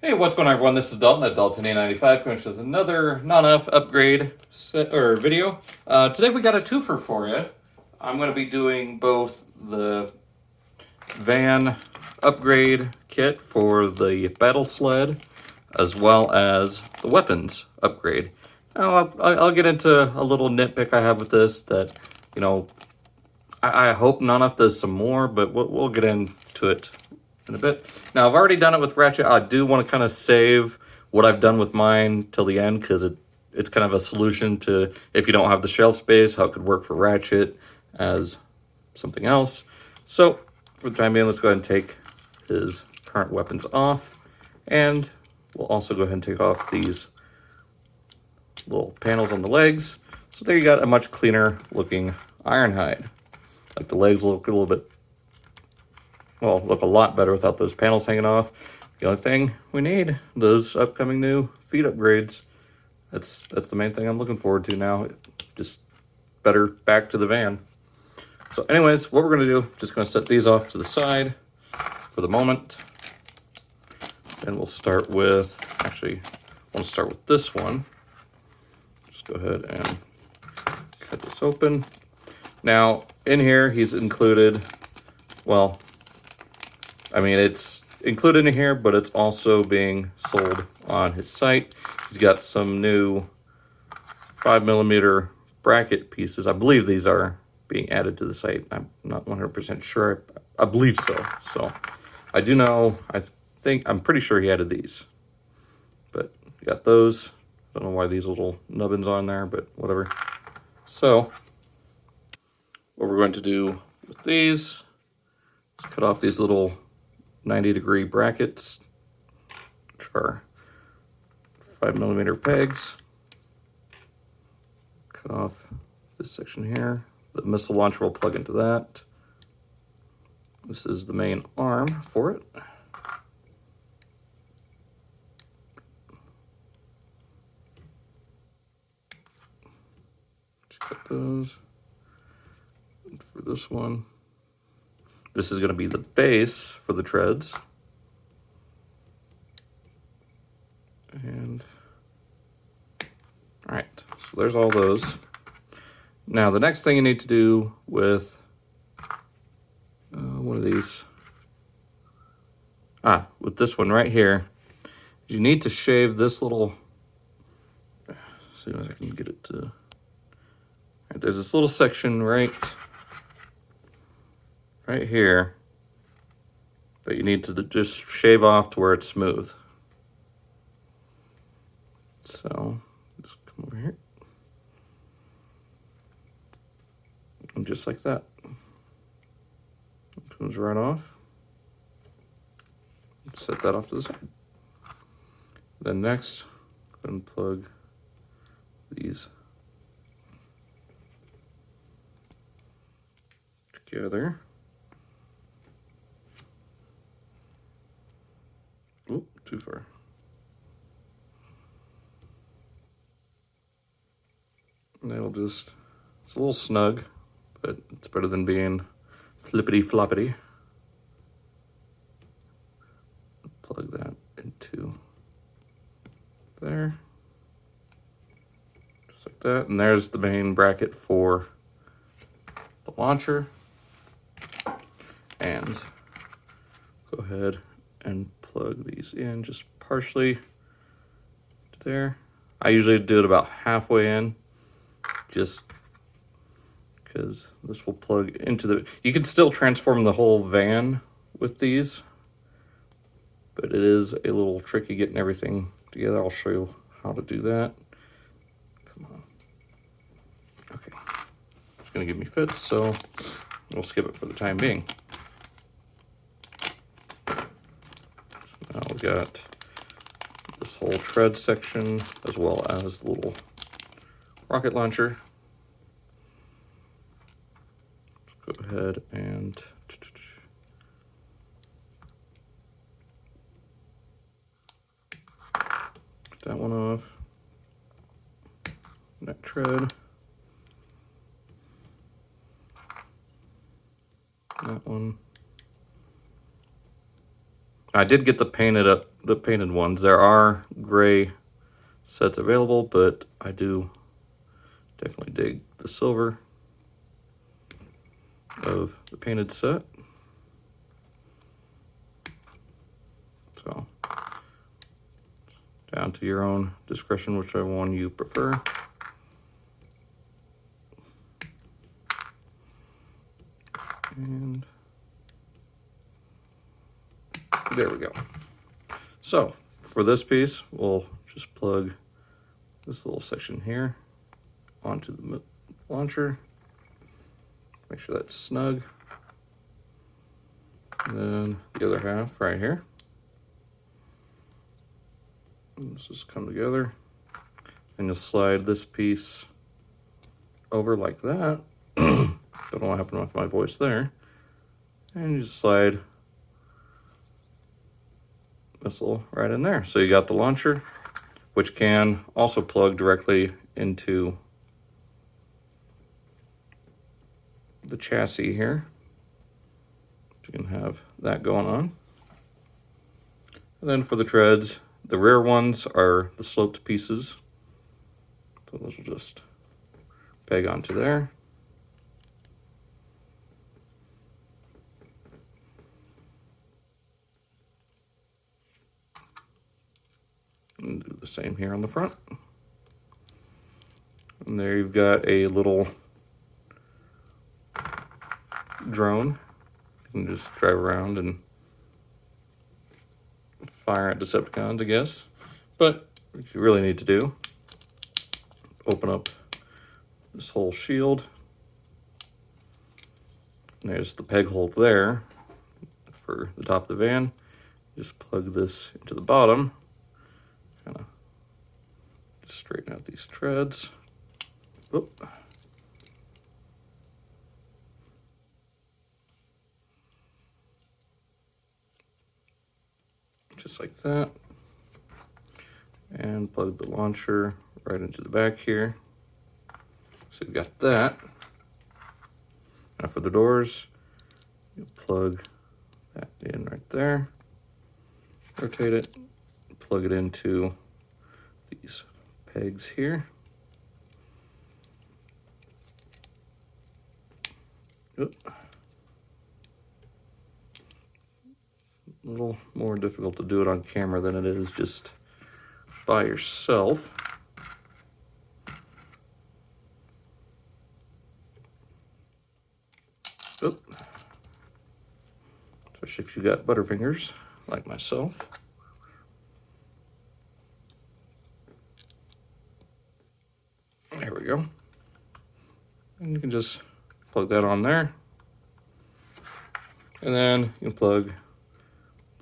Hey, what's going on, everyone? This is Dalton at Dalton895, coming with another non-off upgrade set, or video. Today we got a twofer for you. I'm going to be doing both the van upgrade kit for the battle sled, as well as the weapons upgrade. Now, I'll get into a little nitpick I have with this that, you know, I hope non-off does some more, but we'll get into it in a bit. Now, I've already done it with Ratchet. I do want to kind of save what I've done with mine till the end, because it's kind of a solution to, if you don't have the shelf space, how it could work for Ratchet as something else. So, for the time being, let's go ahead and take his current weapons off. And we'll also go ahead and take off these little panels on the legs. So there you got a much cleaner looking Ironhide. Like, the legs look a little bit, well, look a lot better without those panels hanging off. The only thing we need, those upcoming new feet upgrades. That's the main thing I'm looking forward to now. Just better back to the van. So anyways, what we're going to do, just going to set these off to the side for the moment. And we'll start with, actually, I want to start with this one. Just go ahead and cut this open. Now, in here, he's included, well, I mean, it's included in here, but it's also being sold on his site. He's got some new 5mm bracket pieces. I believe these are being added to the site. I'm not 100% sure. I believe so. So I do know, I'm pretty sure he added these. But you got those. Don't know why these little nubbins on there, but whatever. So what we're going to do with these is cut off these little 90-degree brackets, which are 5mm pegs. Cut off this section here. The missile launcher will plug into that. This is the main arm for it. Just cut those. And for this one, this is going to be the base for the treads. And all right, so there's all those. Now the next thing you need to do with one of these, with this one right here, you need to shave this little, see if I can get it to, all right, there's this little section right here that you need to just shave off to where it's smooth. So just come over here. And just like that. It comes right off. Set that off to the side. Then next, unplug these together. Oop, too far. And they'll just, it's a little snug, but it's better than being flippity floppity. Plug that into there. Just like that. And there's the main bracket for the launcher. And go ahead and plug these in just partially to there. I usually do it about halfway in, just because this will plug into the, you can still transform the whole van with these, but it is a little tricky getting everything together. I'll show you how to do that. Come on. Okay. It's going to give me fits, so we'll skip it for the time being. So now we got this whole tread section, as well as the little rocket launcher. Go ahead and get that one off. That tread. That one. I did get the painted ones. There are gray sets available, but I do definitely dig the silver of the painted set. So down to your own discretion, whichever one you prefer. And there we go. So for this piece, we'll just plug this little section here onto the launcher. Make sure that's snug. And then the other half right here. And this just come together. And you'll slide this piece over like that. Don't know what happened with my voice there. And you just slide this little right in there. So you got the launcher, which can also plug directly into the chassis here. You can have that going on. And then for the treads, the rear ones are the sloped pieces. So those will just peg onto there. And do the same here on the front. And there you've got a little drone. You can just drive around and fire at Decepticons, I guess. But what you really need to do, open up this whole shield. And there's the peg hole there for the top of the van. Just plug this into the bottom. Kind of straighten out these treads. Oop. Just like that. And plug the launcher right into the back here. So you've got that. Now for the doors, you plug that in right there. Rotate it. Plug it into these pegs here. Oop. A little more difficult to do it on camera than it is just by yourself. Oop. Especially if you got butterfingers like myself. There we go. And you can just plug that on there. And then you can plug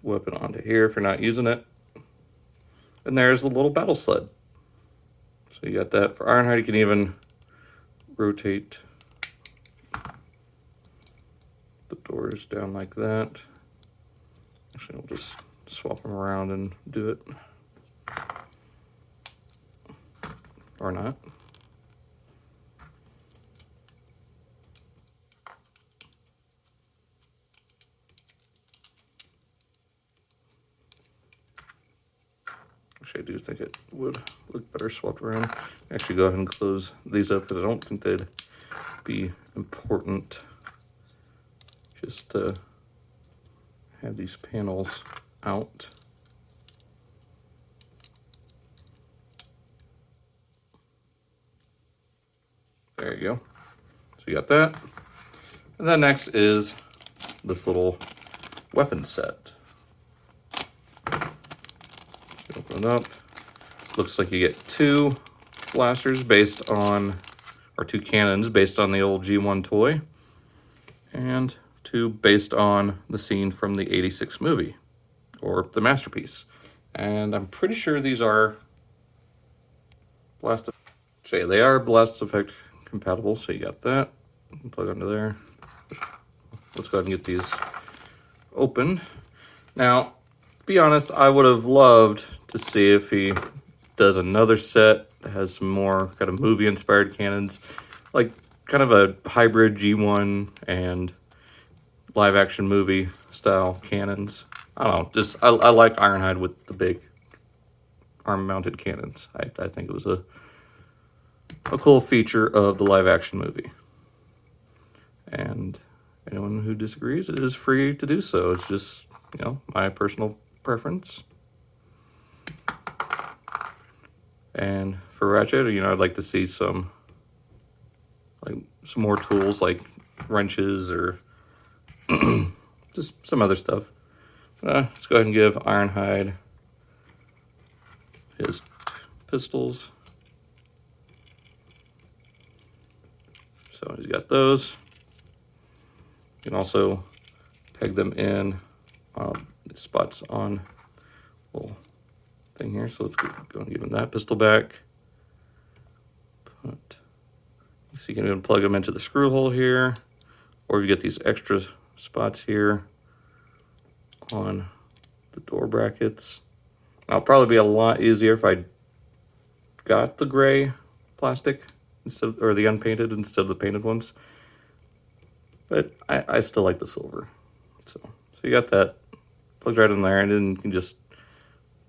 the weapon onto here if you're not using it. And there's the little battle sled. So you got that for Ironhide. You can even rotate the doors down like that. Actually, we'll just swap them around and do it. Or not. Actually, I do think it would look better swapped around. Actually, go ahead and close these up because I don't think they'd be important just to have these panels out. There you go. So you got that. And then next is this little weapon set. Open it up. Looks like you get two blasters based on, or two cannons based on the old G1 toy, and two based on the scene from the '86 movie, or the Masterpiece. And I'm pretty sure these are Blast Effect. So yeah, they are Blast Effect compatible, so you got that. Plug onto there. Let's go ahead and get these open. Now, to be honest, I would have loved to see if he does another set that has some more kind of movie-inspired cannons, like kind of a hybrid G1 and live-action movie style cannons. I don't know, just I like Ironhide with the big arm-mounted cannons. I think it was a cool feature of the live-action movie. And anyone who disagrees is free to do so. It's just, you know, my personal preference. And for Ratchet, you know, I'd like to see some more tools like wrenches or just some other stuff. Let's go ahead and give Ironhide his pistols. So he's got those. You can also peg them in spots on the little thing here. So let's go and give him that pistol back. So you can even plug them into the screw hole here, or you get these extra spots here on the door brackets. It'll probably be a lot easier if I got the gray plastic instead or the unpainted instead of the painted ones. But I still like the silver. So you got that plugged right in there, and then you can just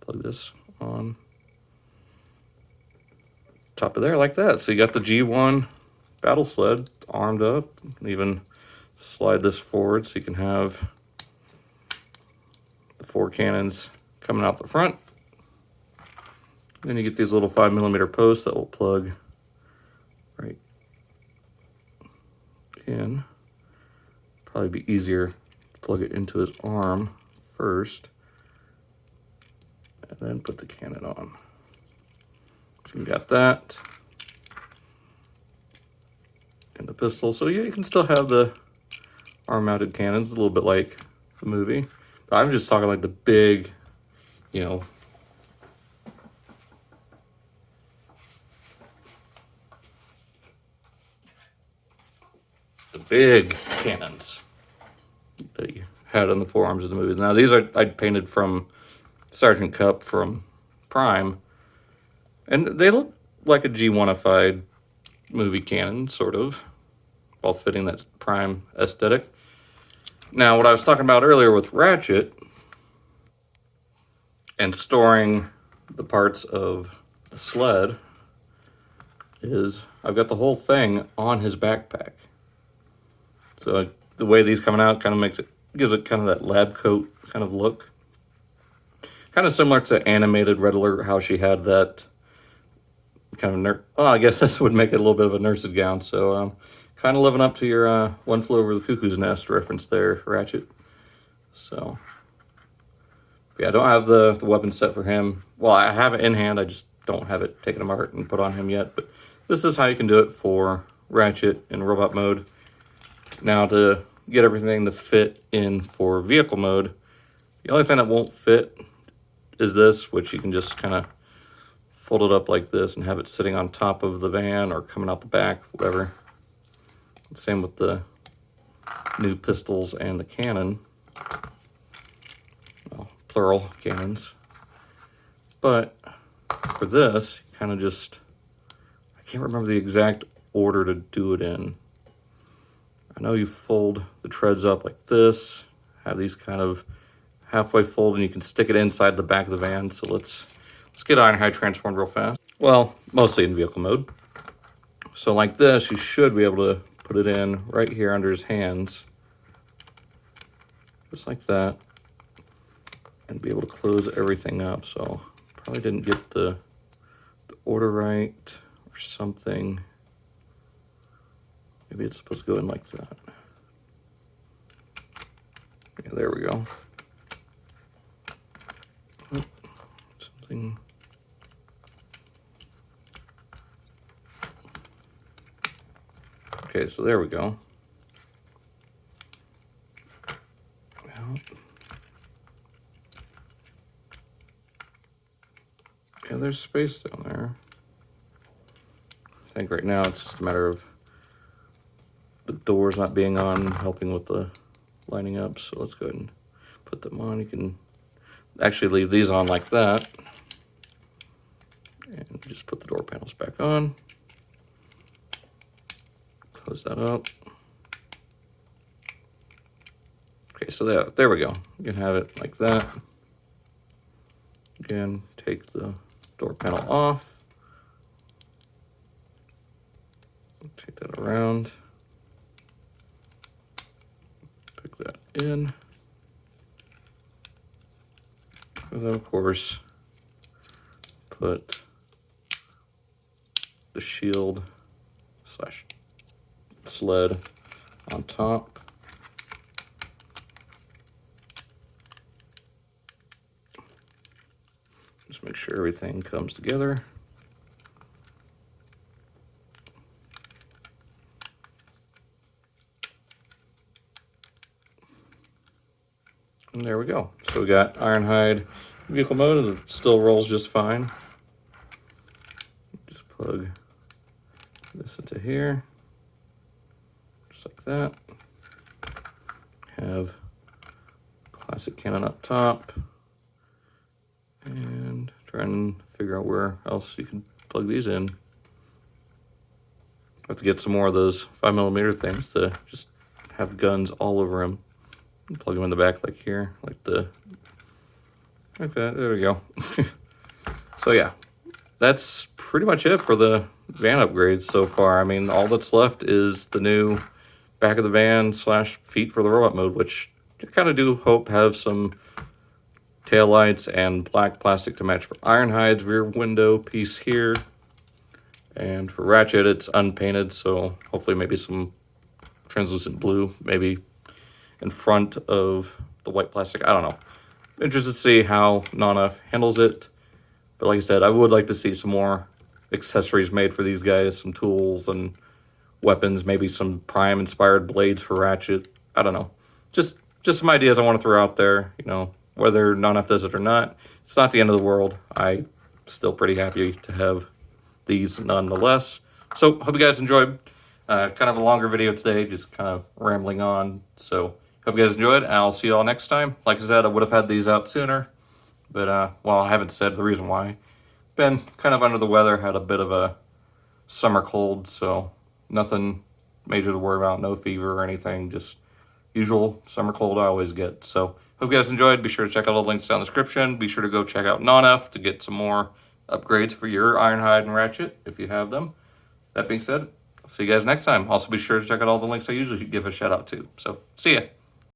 plug this on top of there like that. So you got the G1 battle sled armed up. You can even slide this forward so you can have the 4 cannons coming out the front. Then you get these little 5mm posts that will plug right in. Probably be easier to plug it into his arm first and then put the cannon on. So you got that and the pistol. So yeah, you can still have the arm-mounted cannons, a little bit like the movie. But I'm just talking like the big, you know, the big cannons that you had on the forearms of the movie. Now these I painted from Sergeant Cup from Prime, and they look like a G1ified movie cannon, sort of, while fitting that Prime aesthetic. Now, what I was talking about earlier with Ratchet and storing the parts of the sled is I've got the whole thing on his backpack. So the way these coming out kind of gives it kind of that lab coat kind of look. Kind of similar to animated Red Alert, how she had that kind of well, I guess this would make it a little bit of a nurse's gown. So kind of living up to your One Flew Over the Cuckoo's Nest reference there, Ratchet. So yeah, I don't have the weapon set for him. Well, I have it in hand. I just don't have it taken apart and put on him yet. But this is how you can do it for Ratchet in robot mode. Now to get everything to fit in for vehicle mode, the only thing that won't fit is this, which you can just kind of fold it up like this and have it sitting on top of the van or coming out the back, whatever. Same with the new pistols and the cannon. Well, plural cannons. But for this, you kind of just, I can't remember the exact order to do it in. I know you fold the treads up like this, have these kind of halfway fold, and you can stick it inside the back of the van. So let's get Ironhide transformed real fast. Well, mostly in vehicle mode. So like this, you should be able to put it in right here under his hands, just like that, and be able to close everything up. So probably didn't get the order right or something. Maybe it's supposed to go in like that. Yeah, there we go. Oh, something. Okay, so there we go. Well, yeah, there's space down there. I think right now it's just a matter of the doors not being on, helping with the lining up. So let's go ahead and put them on. You can actually leave these on like that. And just put the door panels back on. Close that up. Okay, so there we go. You can have it like that. Again, take the door panel off. Take that around. Pick that in. And then, of course, put the shield slash sled on top. Just make sure everything comes together. And there we go. So we got Ironhide vehicle mode, and it still rolls just fine. Just plug this into here, just like that. Have classic cannon up top, and try and figure out where else you can plug these in. I have to get some more of those 5mm things to just have guns all over them. Plug them in the back like here, like that. There we go. So yeah, that's pretty much it for the van upgrades so far. I mean, all that's left is the new back of the van slash feet for the robot mode, which I kind of do hope have some taillights and black plastic to match for Ironhide's rear window piece here. And for Ratchet, it's unpainted, so hopefully maybe some translucent blue, maybe in front of the white plastic. I don't know. Interested to see how Non-F handles it. But like I said, I would like to see some more accessories made for these guys, some tools and weapons, maybe some Prime-inspired blades for Ratchet. I don't know. Just some ideas I want to throw out there. You know, whether Non-F does it or not, it's not the end of the world. I'm still pretty happy to have these nonetheless. So, hope you guys enjoyed. Kind of a longer video today, just kind of rambling on. So, hope you guys enjoyed, and I'll see you all next time. Like I said, I would have had these out sooner, but, well, I haven't said the reason why. Been kind of under the weather, had a bit of a summer cold, so nothing major to worry about, no fever or anything, just usual summer cold I always get. So, hope you guys enjoyed. Be sure to check out all the links down in the description. Be sure to go check out Non-F to get some more upgrades for your Ironhide and Ratchet, if you have them. That being said, I'll see you guys next time. Also, be sure to check out all the links I usually give a shout out to. So, see ya.